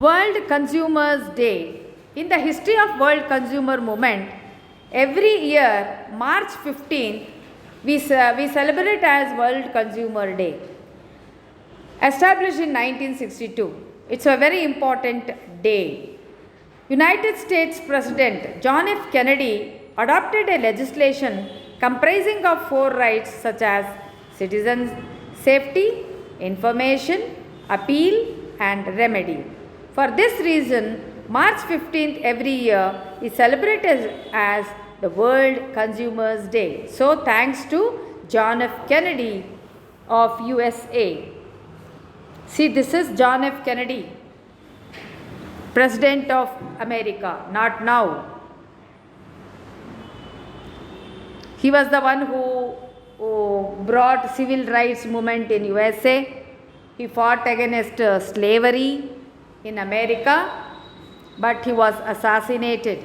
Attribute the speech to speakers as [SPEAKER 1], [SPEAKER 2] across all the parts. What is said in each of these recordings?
[SPEAKER 1] World Consumers Day. In the history of World Consumer Movement, every year, March 15th, we celebrate as World Consumer Day. Established in 1962, it's a very important day. United States President John F. Kennedy adopted a legislation comprising of 4 rights such as citizen safety, information, appeal, and remedy. For this reason, March 15th every year is celebrated as the World Consumers Day. So thanks to John F. Kennedy of USA. See, this is John F. Kennedy, President of America, not now. He was the one who brought civil rights movement in USA. He fought against slavery in America, but he was assassinated.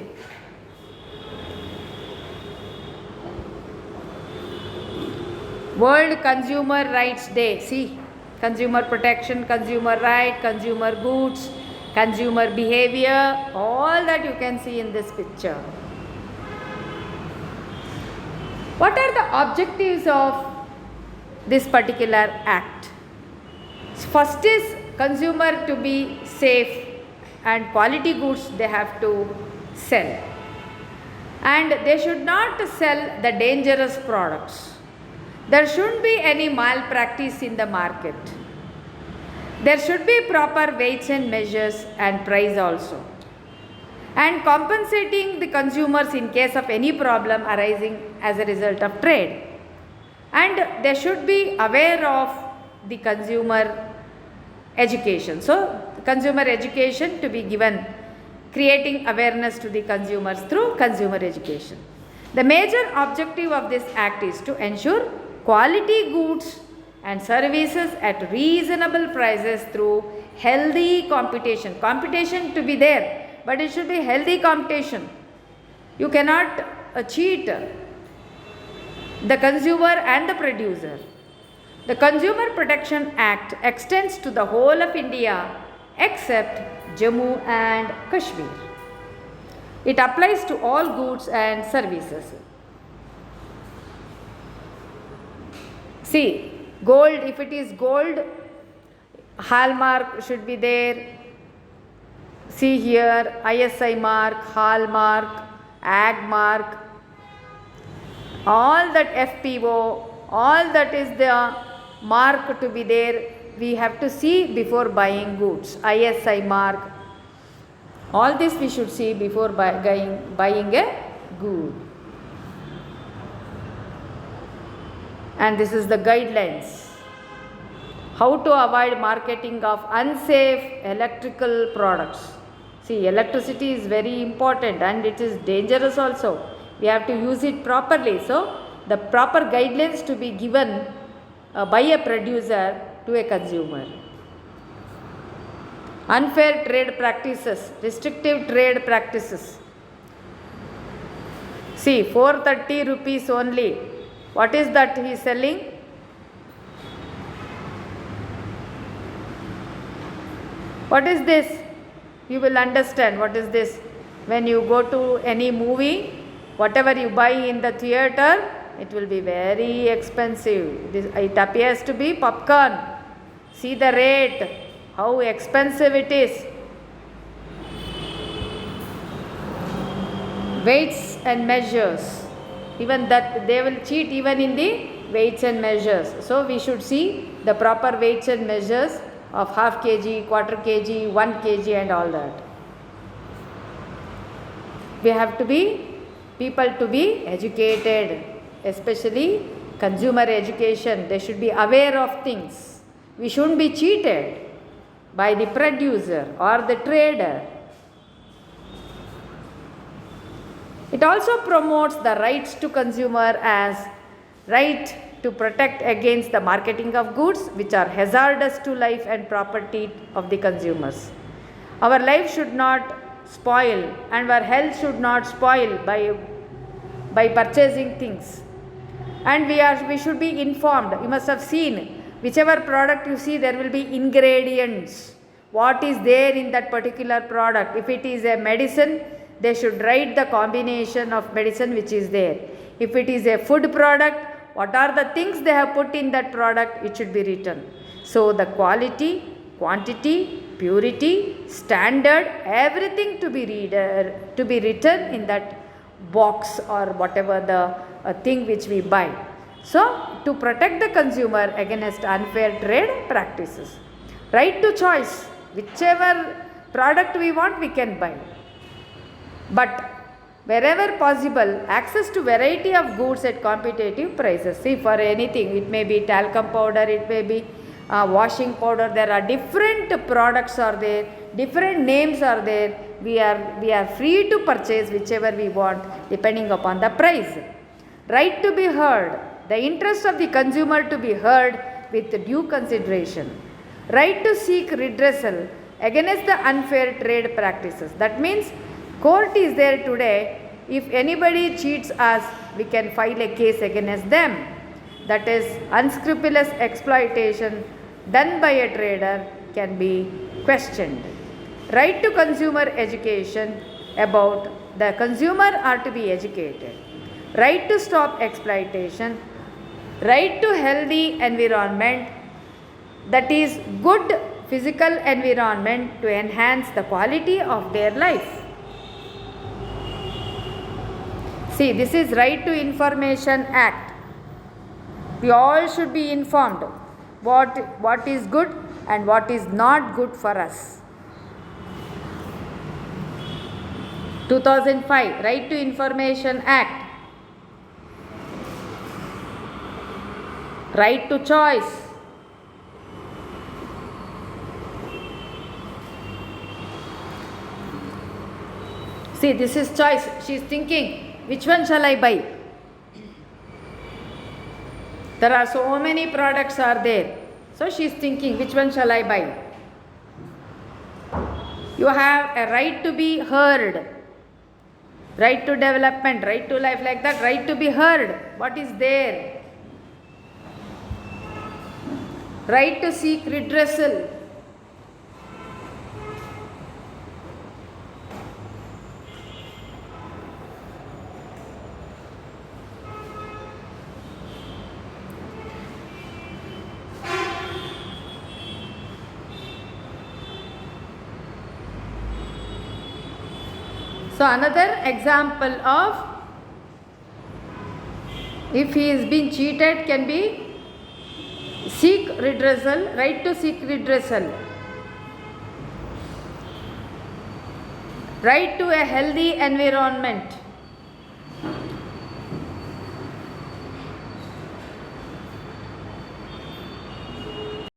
[SPEAKER 1] World Consumer Rights Day. See, consumer protection, consumer right, consumer goods, consumer behavior, all that you can see in this picture. What are the objectives of this particular act? First is consumer to be safe and quality goods they have to sell. And they should not sell the dangerous products. There shouldn't be any malpractice in the market. There should be proper weights and measures and price also. And compensating the consumers in case of any problem arising as a result of trade. And they should be aware of the consumer education. So, consumer education to be given, creating awareness to the consumers through consumer education. The major objective of this act is to ensure quality goods and services at reasonable prices through healthy competition. Competition to be there, but it should be healthy competition. You cannot cheat the consumer and the producer. The Consumer Protection Act extends to the whole of India except Jammu and Kashmir. It applies to all goods and services. See, gold, if it is gold, hallmark should be there. See here, ISI mark, hallmark, ag mark, all that FPO, all that is the mark to be there, we have to see before buying goods. ISI mark, all this we should see before buying a good. And this is the guidelines. How to avoid marketing of unsafe electrical products. See, electricity is very important and it is dangerous also. We have to use it properly. So, the proper guidelines to be given by a producer to a consumer. Unfair trade practices, restrictive trade practices. See, 430 rupees only. What is that he is selling? What is this? You will understand what is this. When you go to any movie, whatever you buy in the theater, it will be very expensive. It appears to be popcorn. See the rate, how expensive it is. Weights and measures. Even that they will cheat even in the weights and measures. So we should see the proper weights and measures of half kg, quarter kg, 1 kg and all that. We have to be people to be educated, especially consumer education. They should be aware of things. We shouldn't be cheated by the producer or the trader. It also promotes the rights to consumer as right to protect against the marketing of goods which are hazardous to life and property of the consumers. Our life should not spoil and our health should not spoil by purchasing things. And we should be informed. You must have seen whichever product you see, there will be ingredients. what is there in that particular product. If it is a medicine, they should write the combination of medicine which is there. If it is a food product, what are the things they have put in that product, it should be written. So the quality, quantity, purity, standard, everything to be written in that box or whatever the thing which we buy. So to protect the consumer against unfair trade practices. Right to choice, whichever product we want we can buy. But wherever possible, access to variety of goods at competitive prices. See, for anything, it may be talcum powder, it may be washing powder, there are different products are there, different names are there. We are free to purchase whichever we want depending upon the price. Right to be heard, the interest of the consumer to be heard with due consideration. Right to seek redressal against the unfair trade practices. That means court is there today. If anybody cheats us, we can file a case against them. That is, unscrupulous exploitation done by a trader can be questioned. Right to consumer education, about the consumer are to be educated. Right to stop exploitation. Right to healthy environment, that is good physical environment to enhance the quality of their life. See, this is Right to Information Act. We all should be informed what is good and what is not good for us. 2005 Right to Information Act. Right to choice. See, this is choice. She is thinking, which one shall I buy? There are so many products are there. So she is thinking, which one shall I buy? You have a right to be heard. Right to development, right to life, like that. Right to be heard. What is there? Right to seek redressal. So another example of if he is being cheated can be seek redressal, right to seek redressal. Right to a healthy environment.